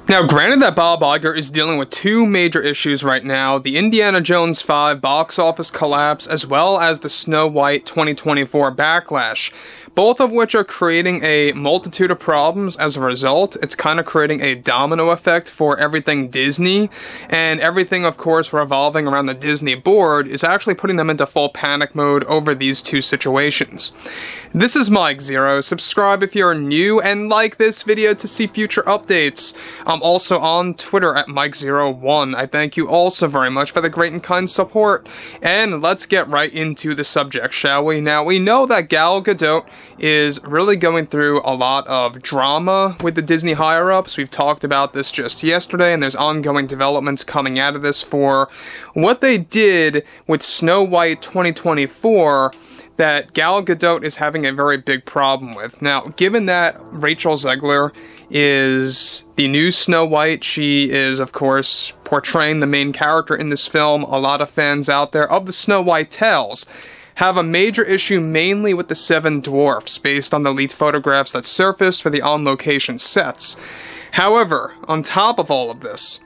Now, granted that Bob Iger is dealing with two major issues right now, the Indiana Jones 5 box office collapse, as well as the Snow White 2024 backlash, both of which are creating a multitude of problems as a result. It's kind of creating a domino effect for everything Disney, and everything, of course, revolving around the Disney board is actually putting them into full panic mode over these two situations. This is Mike Zero. Subscribe if you're new, and like this video to see future updates. I'm also on Twitter at Mike01. I thank you all so very much for the great and kind support. And let's get right into the subject, shall we? Now, we know that Gal Gadot is really going through a lot of drama with the Disney higher-ups. We've talked about this just yesterday, and there's ongoing developments coming out of this for what they did with Snow White 2024 that Gal Gadot is having a very big problem with. Now, given that Rachel Zegler is the new Snow White, she is, of course, portraying the main character in this film, a lot of fans out there of the Snow White tales have a major issue mainly with the 7 dwarfs, based on the leaked photographs that surfaced for the on-location sets. However, on top of all of this,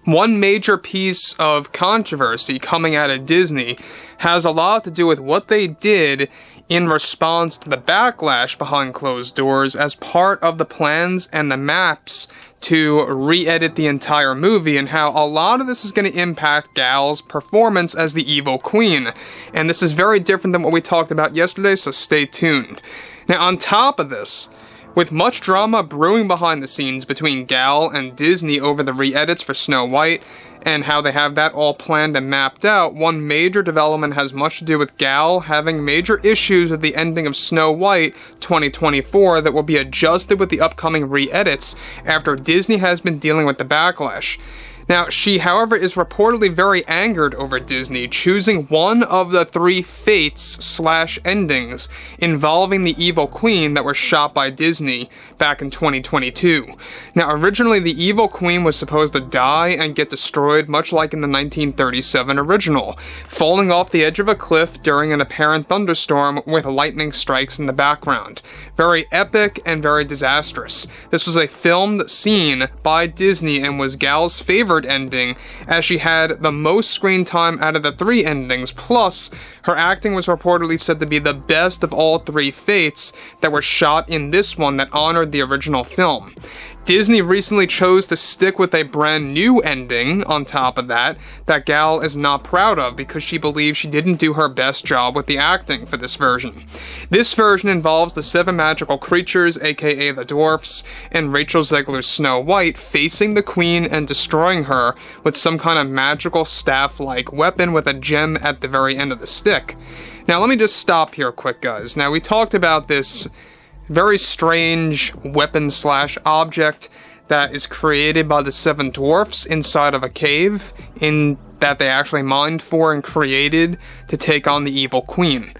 one major piece of controversy coming out of Disney has a lot to do with what they did in response to the backlash behind closed doors as part of the plans and the maps to re-edit the entire movie, and how a lot of this is going to impact Gal's performance as the evil queen. And this is very different than what we talked about yesterday, so stay tuned. Now, on top of this, with much drama brewing behind the scenes between Gal and Disney over the re-edits for Snow White, and how they have that all planned and mapped out, one major development has much to do with Gal having major issues with the ending of Snow White 2024 that will be adjusted with the upcoming re-edits after Disney has been dealing with the backlash. Now, she, however, is reportedly very angered over Disney choosing one of the 3 fates/endings involving the evil queen that were shot by Disney back in 2022. Now, originally, the evil queen was supposed to die and get destroyed, much like in the 1937 original, falling off the edge of a cliff during an apparent thunderstorm with lightning strikes in the background. Very epic and very disastrous. This was a filmed scene by Disney and was Gal's favorite ending, as she had the most screen time out of the 3 endings, plus her acting was reportedly said to be the best of all 3 fates that were shot in this one that honored the original film. Disney recently chose to stick with a brand new ending on top of that Gal is not proud of because she believes she didn't do her best job with the acting for this version. This version involves the 7 magical creatures, aka the dwarfs, and Rachel Zegler's Snow White facing the queen and destroying her with some kind of magical staff-like weapon with a gem at the very end of the stick. Now let me just stop here quick, guys. Now we talked about this very strange weapon/object that is created by the 7 dwarfs inside of a cave in that they actually mined for and created to take on the evil queen.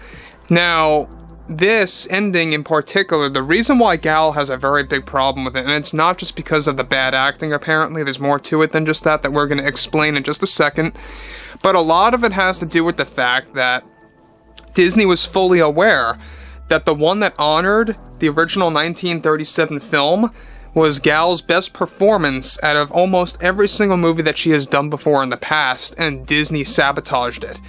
Now, this ending in particular, the reason why Gal has a very big problem with it, and it's not just because of the bad acting apparently, there's more to it than just that we're going to explain in just a second, but a lot of it has to do with the fact that Disney was fully aware that the one that honored the original 1937 film was Gal's best performance out of almost every single movie that she has done before in the past, and Disney sabotaged it.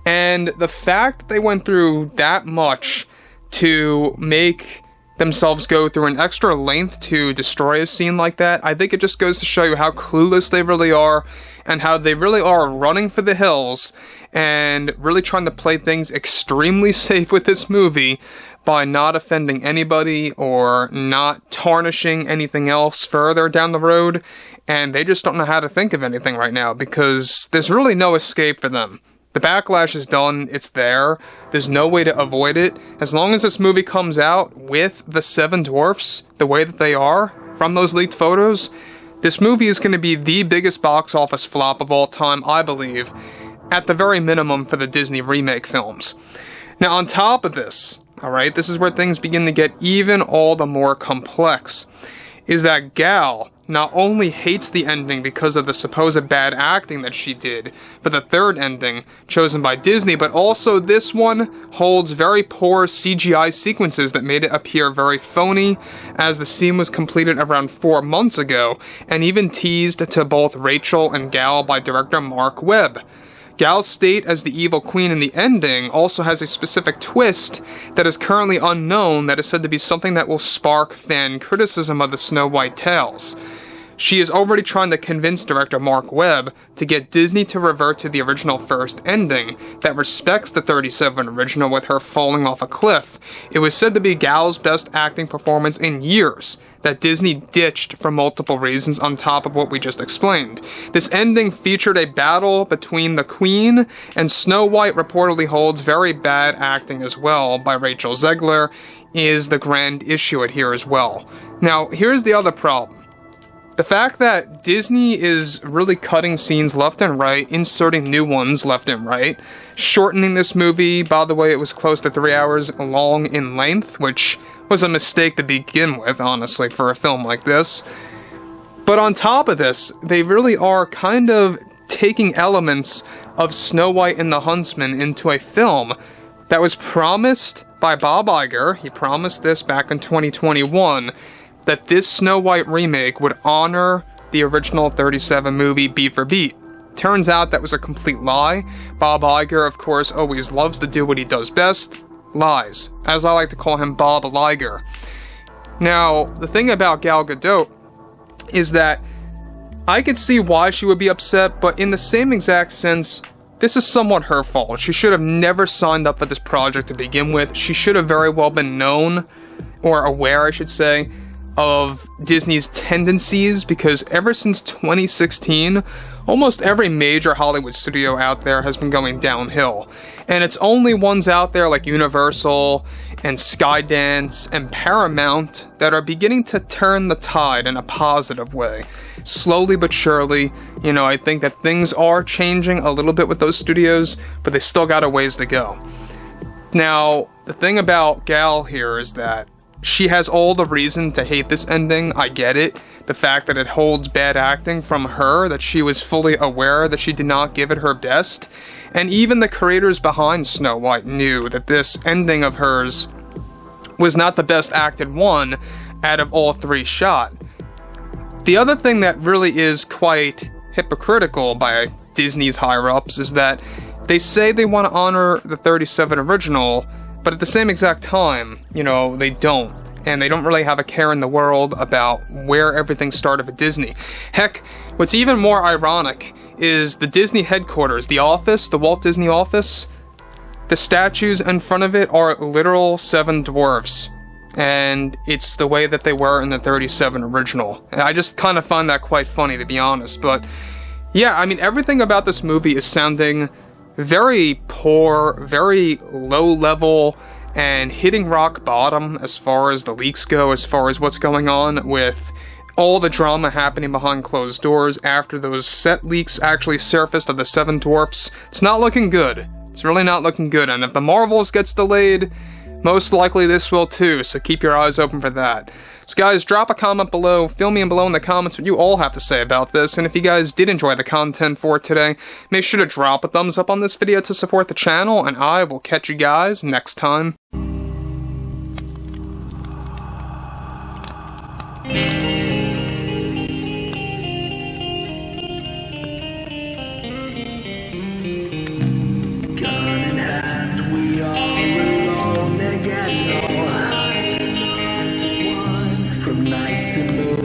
And the fact they went through that much to make themselves go through an extra length to destroy a scene like that, I think it just goes to show you how clueless they really are, and how they really are running for the hills, and really trying to play things extremely safe with this movie by not offending anybody or not tarnishing anything else further down the road, and they just don't know how to think of anything right now, because there's really no escape for them. The backlash is done, it's there, there's no way to avoid it. As long as this movie comes out with the 7 dwarfs, the way that they are, from those leaked photos, this movie is going to be the biggest box office flop of all time, I believe, at the very minimum for the Disney remake films. Now, on top of this, alright, this is where things begin to get even all the more complex, is that Gal not only hates the ending because of the supposed bad acting that she did for the third ending chosen by Disney, but also this one holds very poor CGI sequences that made it appear very phony, as the scene was completed around 4 months ago, and even teased to both Rachel and Gal by director Mark Webb. Gal's state as the evil queen in the ending also has a specific twist that is currently unknown that is said to be something that will spark fan criticism of the Snow White tales. She is already trying to convince director Mark Webb to get Disney to revert to the original first ending that respects the 37 original with her falling off a cliff. It was said to be Gal's best acting performance in years, that Disney ditched for multiple reasons on top of what we just explained. This ending featured a battle between the Queen, and Snow White reportedly holds very bad acting as well by Rachel Zegler, is the grand issue here as well. Now, here's the other problem. The fact that Disney is really cutting scenes left and right, inserting new ones left and right, shortening this movie. By the way, it was close to 3 hours long in length, which was a mistake to begin with, honestly, for a film like this. But on top of this, they really are kind of taking elements of Snow White and the Huntsman into a film that was promised by Bob Iger. He promised this back in 2021, that this Snow White remake would honor the original 37 movie beat for beat. Turns out that was a complete lie. Bob Iger, of course, always loves to do what he does best. Lies. As I like to call him, Bob Iger. Now, the thing about Gal Gadot is that I could see why she would be upset, but in the same exact sense, this is somewhat her fault. She should have never signed up for this project to begin with. She should have very well been known, or aware, I should say, of Disney's tendencies, because ever since 2016, almost every major Hollywood studio out there has been going downhill. And it's only ones out there like Universal and Skydance and Paramount that are beginning to turn the tide in a positive way. Slowly but surely, I think that things are changing a little bit with those studios, but they still got a ways to go. Now, the thing about Gal here is that she has all the reason to hate this ending. I get it. The fact that it holds bad acting from her, that she was fully aware that she did not give it her best. And even the creators behind Snow White knew that this ending of hers was not the best acted one out of all three shot. The other thing that really is quite hypocritical by Disney's higher-ups is that they say they want to honor the 37 original, but at the same exact time, they don't. And they don't really have a care in the world about where everything started with Disney. Heck, what's even more ironic is the Disney headquarters, the office, the Walt Disney office. The statues in front of it are literal 7 dwarfs. And it's the way that they were in the 37 original. And I just kind of find that quite funny, to be honest. But yeah, everything about this movie is sounding very poor, very low level, and hitting rock bottom as far as the leaks go, as far as what's going on with all the drama happening behind closed doors after those set leaks actually surfaced of the 7 dwarfs. It's not looking good. It's really not looking good, and if the Marvels gets delayed, most likely this will too, so keep your eyes open for that. So guys, drop a comment below, fill me in below in the comments what you all have to say about this, and if you guys did enjoy the content for today, make sure to drop a thumbs up on this video to support the channel, and I will catch you guys next time. Gun in hand, we are alone again. No hiding from night to moon.